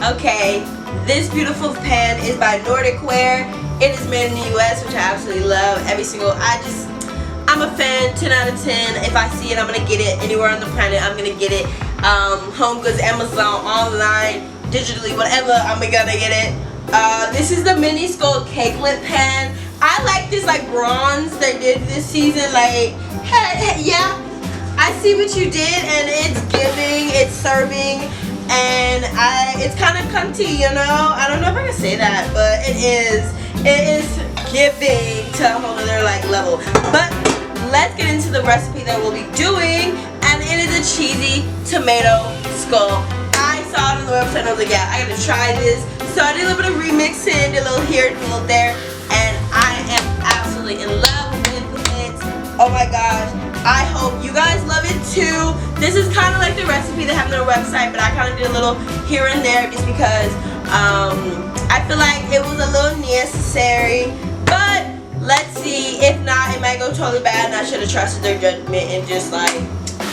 Okay, this beautiful pan is by Nordicware. It is made in the US, which I absolutely love. I'm a fan, 10 out of 10. If I see it, I'm gonna get it. Anywhere on the planet, I'm gonna get it. Home Goods, Amazon, online, digitally, whatever, I'm gonna get it. This is the mini skull cakelet pan. I like this like bronze they did this season. Like, hey, yeah, I see what you did, and it's giving, it's serving, and it's kind of cunty, you know. I don't know if I can say that, but it is giving to a whole other like level. But let's get into the recipe that we'll be doing, and it is a cheesy tomato skull. I saw it on the website and I was like, yeah, I gotta try this. So I did a little bit of remixing, did a little here, did a little there, and I am absolutely in love with it. Oh my gosh, I hope you guys love it too. This is kind of like the recipe they have on their website, but I kind of did a little here and there just because I feel like it was a little necessary. But let's see, if not, it might go totally bad and I should have trusted their judgment and just like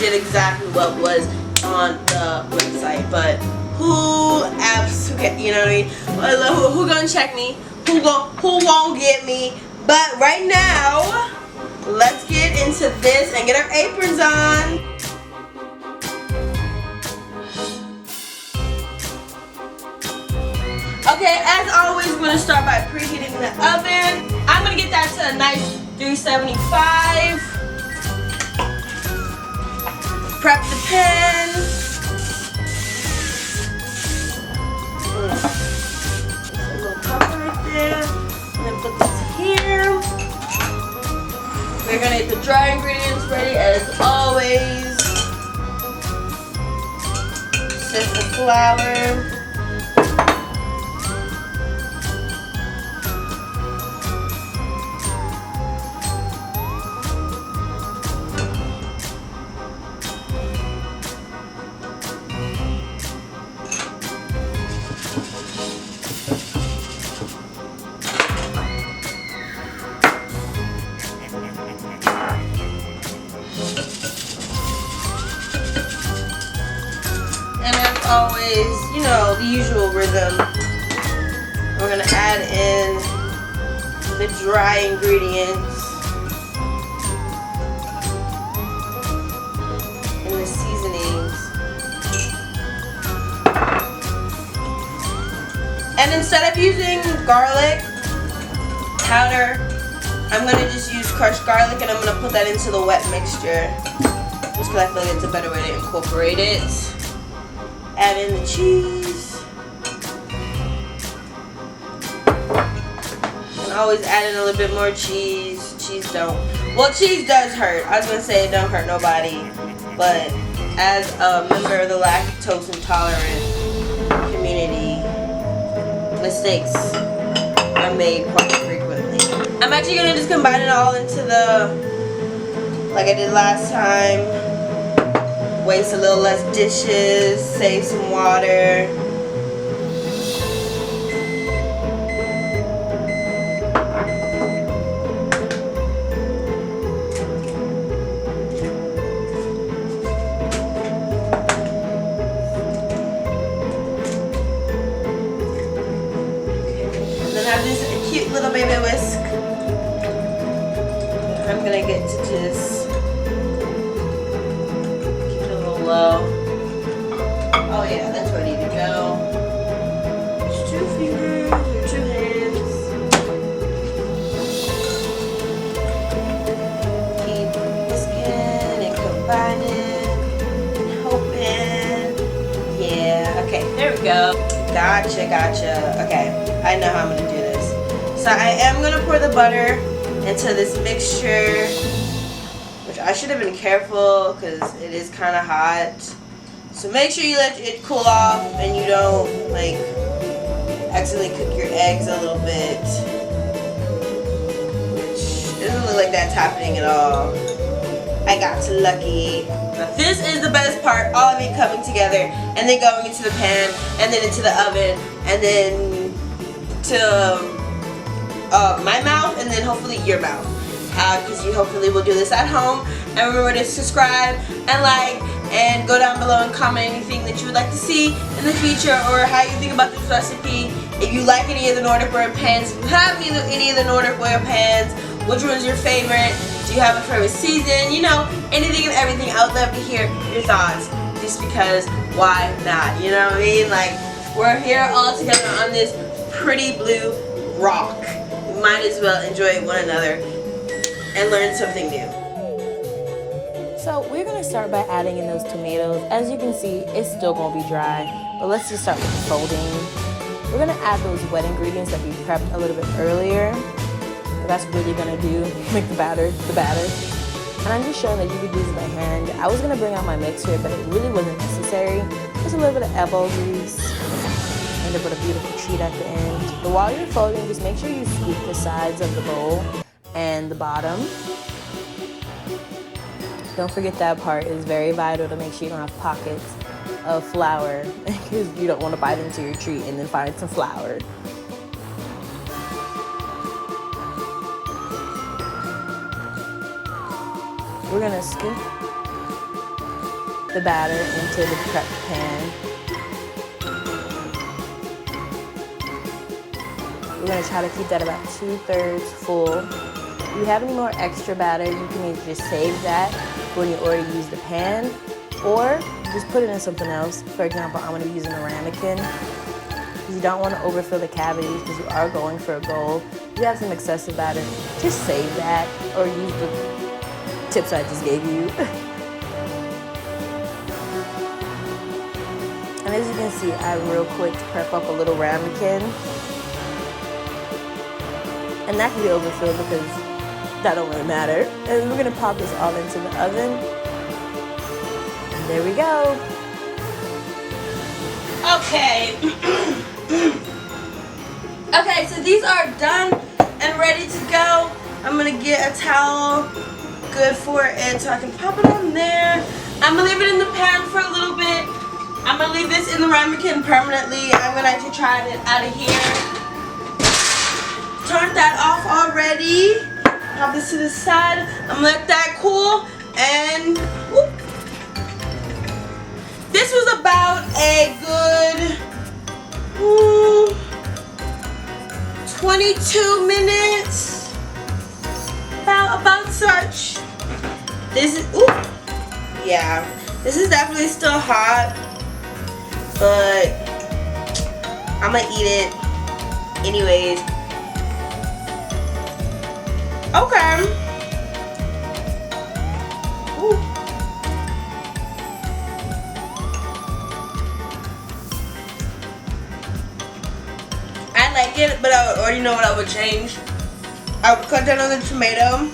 did exactly what was on the website. But who absolutely, you know what I mean? Who gonna check me? Who won't get me? But right now, let's get into this and get our aprons on. Okay, as always, we're gonna start by preheating the oven. I'm gonna get that to a nice 375. Prep the pan. A little pepper right there. And then put this here. We're gonna get the dry ingredients ready as always. Sift the flour. And as always, you know, the usual rhythm. We're gonna add in the dry ingredients and the seasonings. And instead of using garlic powder, I'm gonna just use crushed garlic, and I'm gonna put that into the wet mixture just because I feel like it's a better way to incorporate it. Add in the cheese. And always add in a little bit more cheese. Cheese does hurt. I was gonna say it don't hurt nobody, but as a member of the lactose intolerant community, mistakes are made quite frequently. I'm actually gonna just combine it all into like I did last time. Waste a little less dishes, save some water. And then I have this cute little baby whisk. I'm gonna get to just oh yeah, that's ready to go. Just 2 fingers or 2 hands. Keep whisking and combining and hoping. Yeah, okay, there we go. Gotcha. Okay, I know how I'm gonna do this. So I am gonna pour the butter into this mixture. I should have been careful because it is kind of hot. So make sure you let it cool off and you don't like accidentally cook your eggs a little bit. Which doesn't look like that's happening at all. I got lucky. Now this is the best part, all of it coming together and then going into the pan and then into the oven and then to my mouth and then hopefully your mouth. Because you hopefully will do this at home. And remember to subscribe and like and go down below and comment anything that you would like to see in the future or how you think about this recipe. If you like any of the Nordicware pans, if you have any of the Nordicware pans, which one's your favorite? Do you have a favorite season? You know, anything and everything. I would love to hear your thoughts, just because why not? You know what I mean? Like, we're here all together on this pretty blue rock. We might as well enjoy one another and learn something new. So we're going to start by adding in those tomatoes. As you can see, it's still going to be dry, but let's just start with folding. We're going to add those wet ingredients that we prepped a little bit earlier. That's really going to do, make the batter. And I'm just showing that you could use it by hand. I was going to bring out my mixer, but it really wasn't necessary. Just a little bit of elbow grease. End up with a beautiful treat at the end. But while you're folding, just make sure you scoop the sides of the bowl and the bottom. Don't forget that part. Is very vital to make sure you don't have pockets of flour, because you don't want to bite into your treat and then find some flour. We're going to scoop the batter into the prepped pan. We're going to try to keep that about 2/3 full. If you have any more extra batter, you can either just save that when you already use the pan, or just put it in something else. For example, I'm going to be using a ramekin. You don't want to overfill the cavities because you are going for a goal. If you have some excessive batter, just save that or use the tips I just gave you. And as you can see, I real quick prep up a little ramekin. And that can be overfilled because that don't really matter. And we're gonna pop this all into the oven. And there we go. Okay. Okay, so these are done and ready to go. I'm gonna get a towel good for it so I can pop it on there. I'm gonna leave it in the pan for a little bit. I'm gonna leave this in the ramekin permanently. I'm gonna actually try it out of here. Turn that off already. Pop this to the side. I'm gonna let that cool, and whoop. This was about a good 22 minutes. About such. This is, ooh, yeah, this is definitely still hot, but I'm gonna eat it anyways. Okay. Ooh. I like it, but I would already know what I would change. I would cut down on the tomato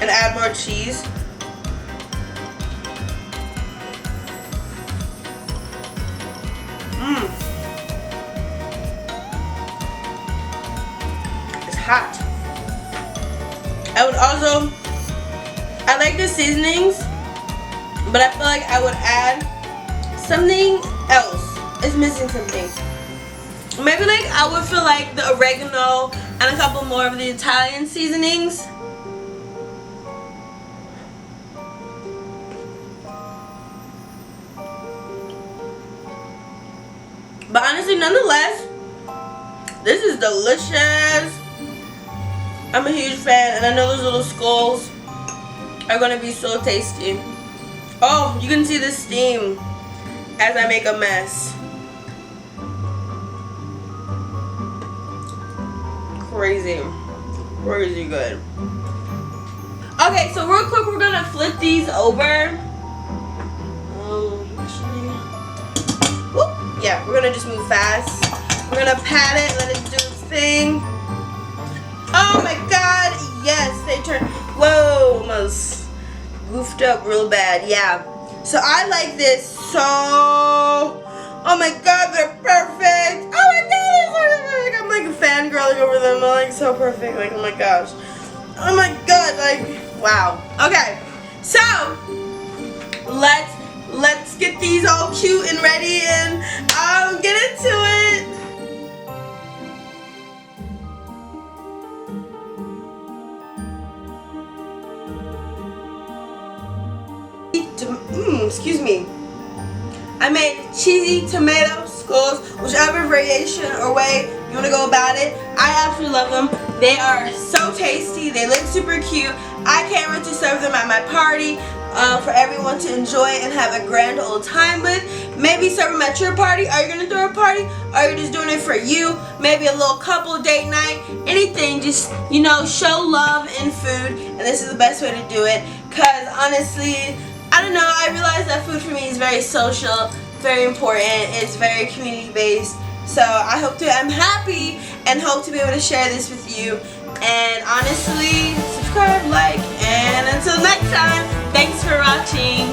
and add more cheese. It's hot. I would also, I like the seasonings, but I feel like I would add something else. It's missing something. Maybe like I would feel like the oregano and a couple more of the Italian seasonings. But honestly, nonetheless, this is delicious. I'm a huge fan, and I know those little skulls are gonna be so tasty. Oh, you can see the steam as I make a mess. Crazy good. Okay, so real quick, we're gonna flip these over. Yeah, we're gonna just move fast. We're gonna pat it, let it do its thing. Oh my god, yes, they turned, whoa, almost goofed up real bad. Yeah, so I like this so, oh my god, they're perfect. Oh my god, I'm like fangirling over them. They're like so perfect, like oh my gosh. Oh my god, like wow. Okay, so let's get these all cute and ready and get into it. excuse me. I made cheesy tomato skulls, whichever variation or way you want to go about it. I absolutely love them. They are so tasty. They look super cute. I can't wait to serve them at my party for everyone to enjoy and have a grand old time with. Maybe serve them at your party. Are you going to throw a party? Or are you just doing it for you? Maybe a little couple date night. Anything. Just, you know, show love in food. And this is the best way to do it. Because honestly, I don't know, I realize that food for me is very social, very important, it's very community based. So I'm happy and hope to be able to share this with you. And honestly, subscribe, like, and until next time, thanks for watching.